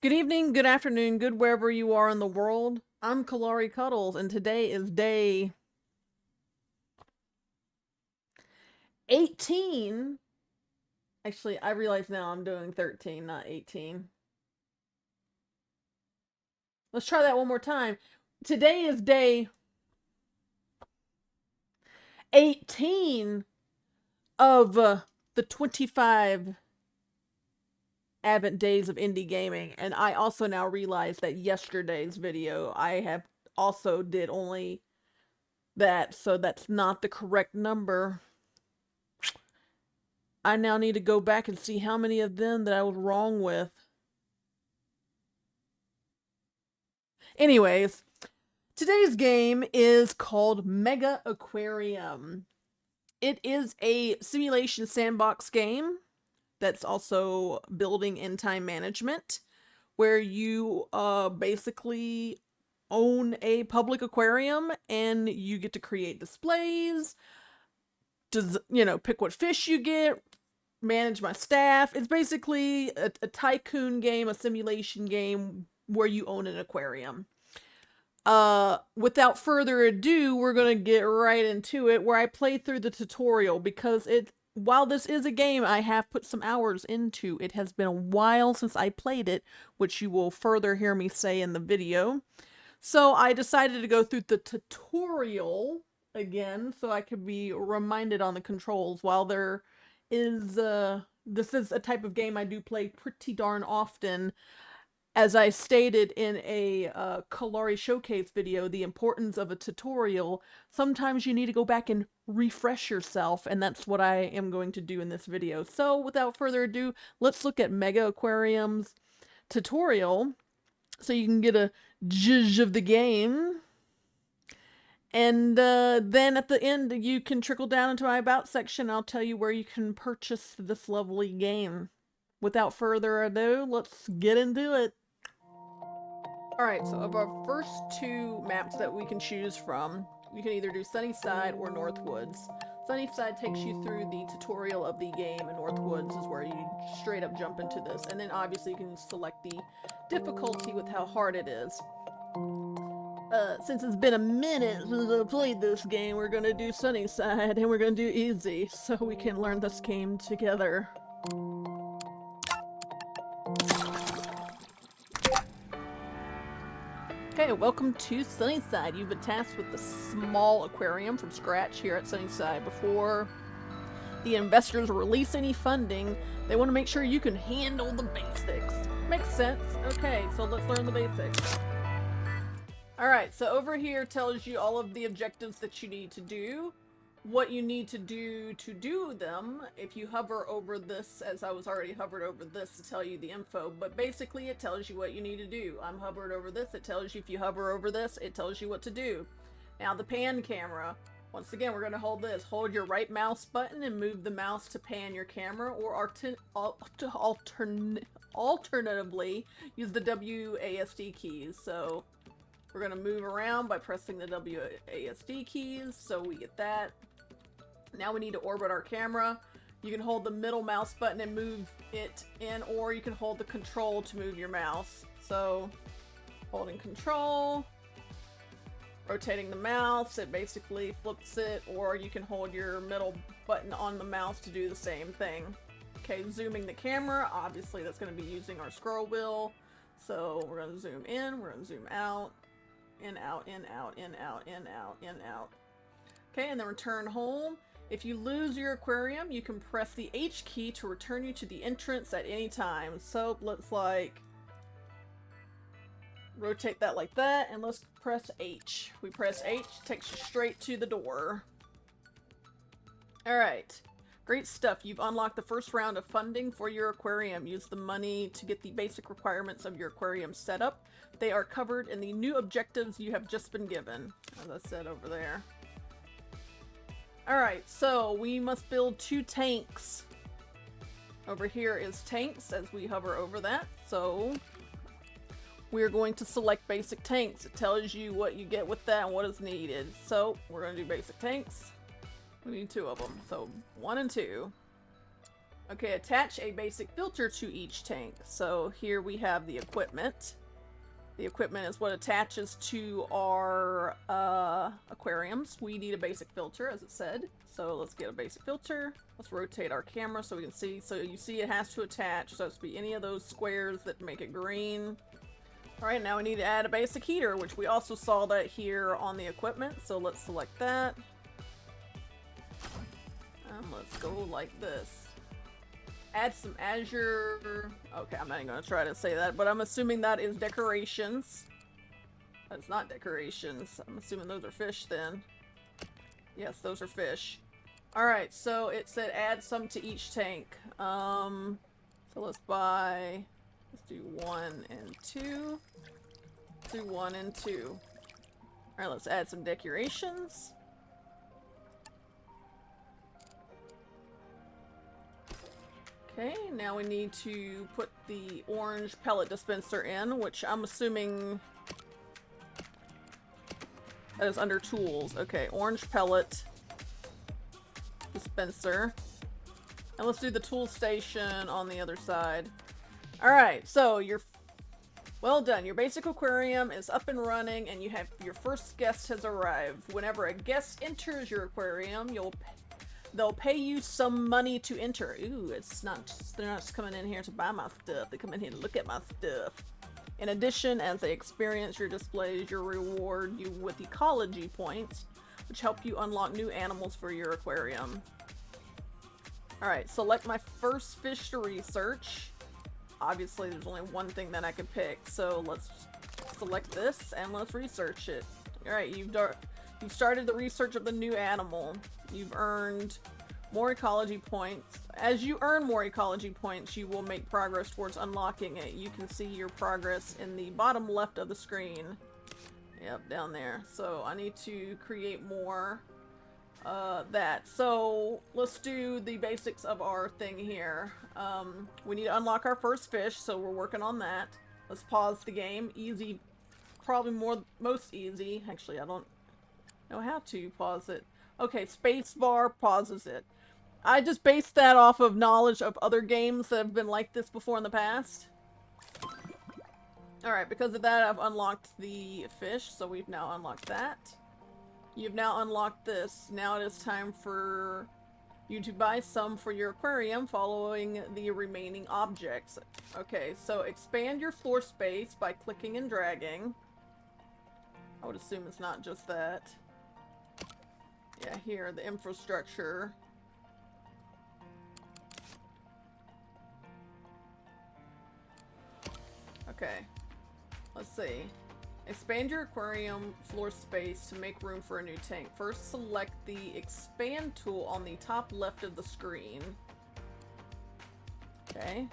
Good evening, good afternoon, good wherever you are in the world. I'm Kalari Cuddles, and today is day 18. Actually, I realize now I'm doing 13, not 18. Let's try that one more time. Today is day 18 of the 25 Advent days of indie gaming, and I also now realize that yesterday's video I have also did only that, so that's not the correct number. I now need to go back and see how many of them that I was wrong with. Anyways, today's game is called Megaquarium. It is a simulation sandbox game that's also building in time management, where you basically own a public aquarium and you get to create displays, pick what fish you get, manage my staff. It's basically a tycoon game, a simulation game where you own an aquarium. Without further ado, we're gonna get right into it, where I play through the tutorial, because while this is a game I have put some hours into, it has been a while since I played it, which you will further hear me say in the video. So I decided to go through the tutorial again so I could be reminded on the controls. While there is this is a type of game I do play pretty darn often, as I stated in a Kalari Showcase video, the importance of a tutorial. Sometimes you need to go back and refresh yourself, and that's what I am going to do in this video. So without further ado, let's look at Megaquarium's tutorial so you can get a judge of the game. And then at the end, you can trickle down into my About section. I'll tell you where you can purchase this lovely game. Without further ado, let's get into it. Alright, so of our first two maps that we can choose from, you can either do Sunnyside or Northwoods. Sunnyside takes you through the tutorial of the game, and Northwoods is where you straight up jump into this. And then obviously you can select the difficulty with how hard it is. Since it's been a minute since I played this game, we're gonna do Sunnyside and we're gonna do easy so we can learn this game together. Okay, welcome to Sunnyside. You've been tasked with the small aquarium from scratch here at Sunnyside. Before the investors release any funding, they want to make sure you can handle the basics. Makes sense. Okay, so let's learn the basics. Alright, so over here tells you all of the objectives that you need to do, what you need to do them. If you hover over this, as I was already hovered over this to tell you the info, but basically it tells you what you need to do. I'm hovered over this, it tells you if you hover over this, it tells you what to do. Now the pan camera, once again, we're going to hold this. Hold your right mouse button and move the mouse to pan your camera, or alternatively use the WASD keys. So we're going to move around by pressing the WASD keys, so we get that. Now we need to orbit our camera. You can hold the middle mouse button and move it in, or you can hold the control to move your mouse. So, holding control, rotating the mouse, it basically flips it, or you can hold your middle button on the mouse to do the same thing. Okay, zooming the camera, obviously that's going to be using our scroll wheel. So we're going to zoom in, we're going to zoom out. In, out, in, out, in, out, in, out, in, out. Okay, and then return home. If you lose your aquarium, you can press the H key to return you to the entrance at any time. So let's rotate that like that, and let's press H. We press H, takes you straight to the door. Alright, great stuff. You've unlocked the first round of funding for your aquarium. Use the money to get the basic requirements of your aquarium set up. They are covered in the new objectives you have just been given, as I said over there. Alright, so we must build 2 tanks. Over here is tanks as we hover over that. So we're going to select basic tanks. It tells you what you get with that and what is needed. So we're going to do basic tanks. We need 2 of them. So 1 and 2. Okay, attach a basic filter to each tank. So here we have the equipment. The equipment is what attaches to our aquariums. We need a basic filter, as it said. So let's get a basic filter. Let's rotate our camera so we can see. So you see it has to attach. So it's be any of those squares that make it green. Alright, now we need to add a basic heater, which we also saw that here on the equipment. So let's select that. And let's go like this. Add some azure. Okay, I'm not even gonna try to say that, but I'm assuming that is decorations. That's not decorations. I'm assuming those are fish then. Yes, those are fish. Alright, so it said add some to each tank. So let's do 1 and 2. Let's do 1 and 2. Alright, let's add some decorations. Okay, now we need to put the orange pellet dispenser in, which I'm assuming that is under tools. Okay, orange pellet dispenser. And let's do the tool station on the other side. Alright, so you're well done. Your basic aquarium is up and running and you have your first guest has arrived. Whenever a guest enters your aquarium, they'll pay you some money to enter. Ooh, they're not just coming in here to buy my stuff. They come in here to look at my stuff. In addition, as they experience your displays, you'll reward you with ecology points, which help you unlock new animals for your aquarium. Alright, select my first fish to research. Obviously, there's only one thing that I could pick, so let's select this and let's research it. Alright, you've started the research of the new animal. You've earned more ecology points. As you earn more ecology points, you will make progress towards unlocking it. You can see your progress in the bottom left of the screen. Yep, down there. So I need to create more that. So let's do the basics of our thing here. We need to unlock our first fish, so we're working on that. Let's pause the game. Easy, probably most easy. Actually, I don't know how to pause it. Okay, spacebar pauses it. I just based that off of knowledge of other games that have been like this before in the past. Alright, because of that I've unlocked the fish, so we've now unlocked that. You've now unlocked this. Now it is time for you to buy some for your aquarium following the remaining objects. Okay, so expand your floor space by clicking and dragging. I would assume it's not just that. Yeah, here, the infrastructure. Okay, let's see. Expand your aquarium floor space to make room for a new tank. First, select the expand tool on the top left of the screen. Okay.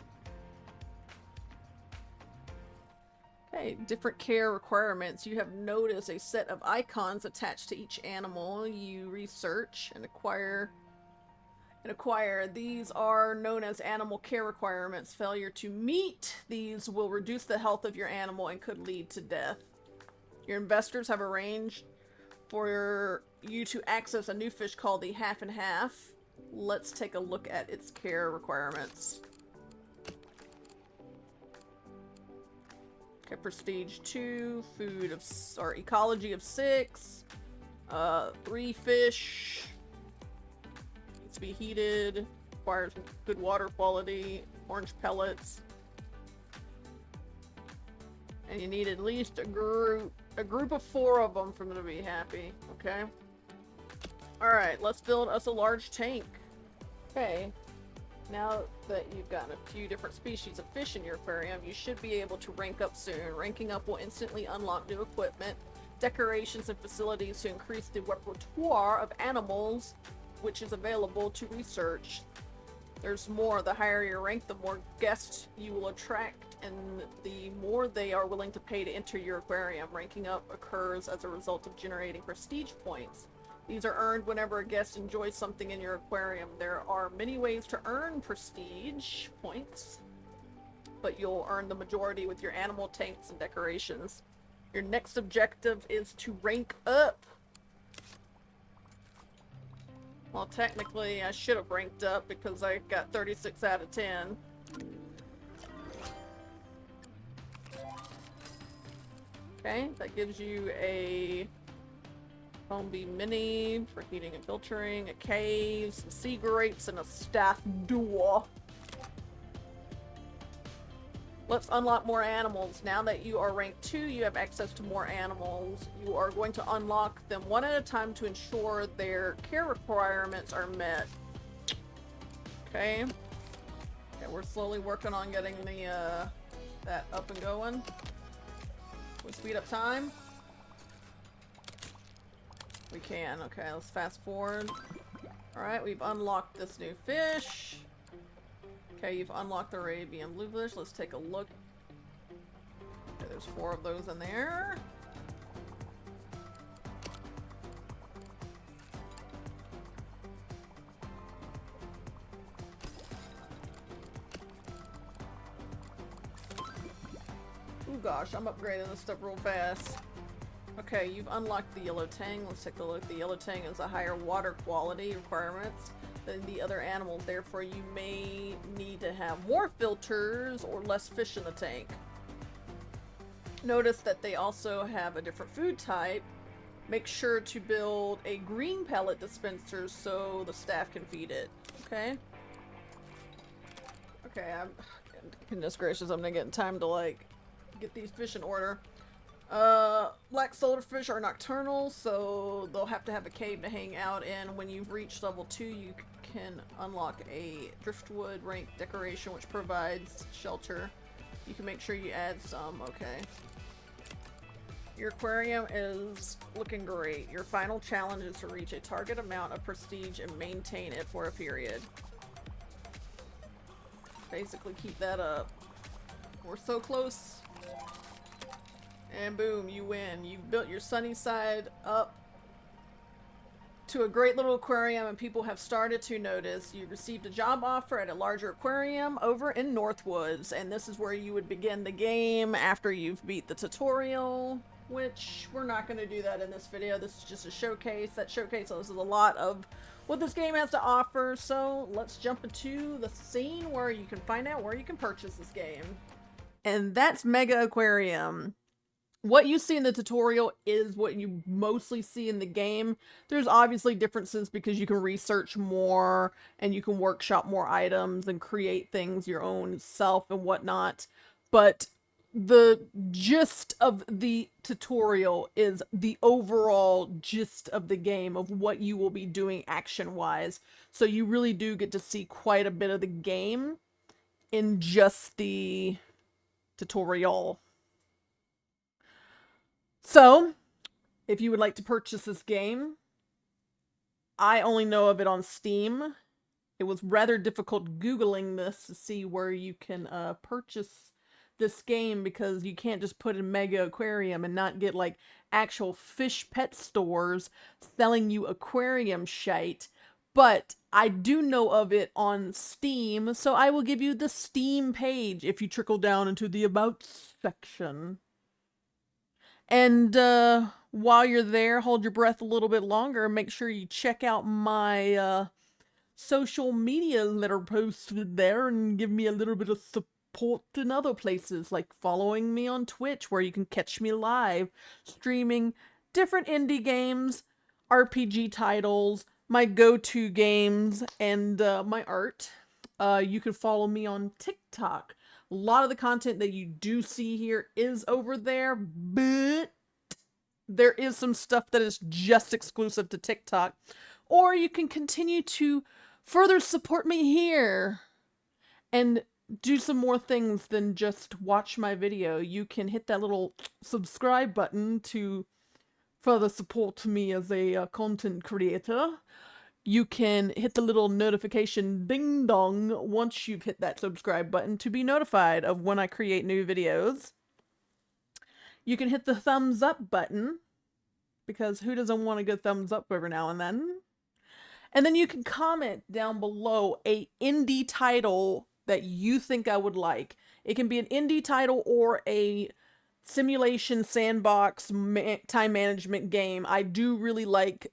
Okay, different care requirements. You have noticed a set of icons attached to each animal you research and acquire. These are known as animal care requirements. Failure to meet these will reduce the health of your animal and could lead to death. Your investors have arranged for you to access a new fish called the half and half. Let's take a look at its care requirements. Okay, prestige 2, ecology of 6, 3 fish, needs to be heated, requires good water quality, orange pellets, and you need at least a group of 4 of them for them to be happy, okay? Alright, let's build us a large tank. Okay. Now that you've got a few different species of fish in your aquarium, you should be able to rank up soon. Ranking up will instantly unlock new equipment, decorations, and facilities to increase the repertoire of animals which is available to research. There's more. The higher your rank, the more guests you will attract, and the more they are willing to pay to enter your aquarium. Ranking up occurs as a result of generating prestige points. These are earned whenever a guest enjoys something in your aquarium. There are many ways to earn prestige points, but you'll earn the majority with your animal tanks and decorations. Your next objective is to rank up. Well, technically, I should have ranked up because I got 36 out of 10. Okay, that gives you a Foam Bee Mini for heating and filtering, a cave, some sea grapes, and a staff door. Let's unlock more animals. Now that you are rank 2, you have access to more animals. You are going to unlock them one at a time to ensure their care requirements are met. Okay. Okay, we're slowly working on getting the that up and going. We speed up time. We can. Okay, let's fast forward. Alright, we've unlocked this new fish. Okay, you've unlocked the Arabian bluefish. Let's take a look. Okay, there's 4 of those in there. Oh gosh, I'm upgrading this stuff real fast. Okay, you've unlocked the yellow tang. Let's take a look. The yellow tang has a higher water quality requirements than the other animals. Therefore, you may need to have more filters or less fish in the tank. Notice that they also have a different food type. Make sure to build a green pellet dispenser so the staff can feed it. Okay? Okay, goodness gracious, I'm gonna get in time to, like, get these fish in order. Black solarfish are nocturnal, so they'll have to have a cave to hang out in. When you've reached level 2, you can unlock a driftwood rank decoration which provides shelter. You can make sure you add some. Okay. Your aquarium is looking great. Your final challenge is to reach a target amount of prestige and maintain it for a period. Basically keep that up. We're so close. And boom, you win. You've built your sunny side up to a great little aquarium and people have started to notice. You received a job offer at a larger aquarium over in Northwoods, and this is where you would begin the game after you've beat the tutorial, which we're not going to do that in this video. This is just a showcase. That showcases a lot of what this game has to offer, so let's jump into the scene where you can find out where you can purchase this game. And that's Megaquarium. What you see in the tutorial is what you mostly see in the game. There's obviously differences because you can research more and you can workshop more items and create things your own self and whatnot. But the gist of the tutorial is the overall gist of the game of what you will be doing action-wise. So you really do get to see quite a bit of the game in just the tutorial. So, if you would like to purchase this game, I only know of it on Steam. It was rather difficult Googling this to see where you can purchase this game because you can't just put in Megaquarium and not get like actual fish pet stores selling you aquarium shite. But I do know of it on Steam, so I will give you the Steam page if you trickle down into the About section. And while you're there, hold your breath a little bit longer. Make sure you check out my social media that are posted there and give me a little bit of support in other places, like following me on Twitch, where you can catch me live, streaming different indie games, RPG titles, my go-to games, and my art. You can follow me on TikTok. A lot of the content that you do see here is over there, but there is some stuff that is just exclusive to TikTok. Or you can continue to further support me here and do some more things than just watch my video. You can hit that little subscribe button to further support me as a content creator. You can hit the little notification ding dong once you've hit that subscribe button to be notified of when I create new videos. You can hit the thumbs up button, because who doesn't want a good thumbs up every now and then? And then you can comment down below a indie title that you think I would like. It can be an indie title or a simulation sandbox time management game. I do really like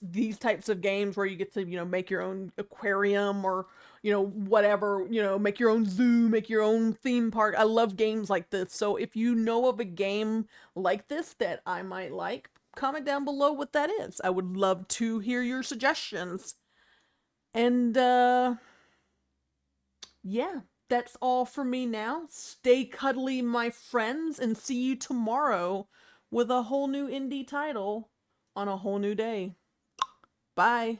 these types of games where you get to, make your own aquarium or, whatever, make your own zoo, make your own theme park. I love games like this. So if you know of a game like this that I might like, comment down below what that is. I would love to hear your suggestions. And yeah, that's all for me now. Stay cuddly, my friends, and see you tomorrow with a whole new indie title on a whole new day. Bye.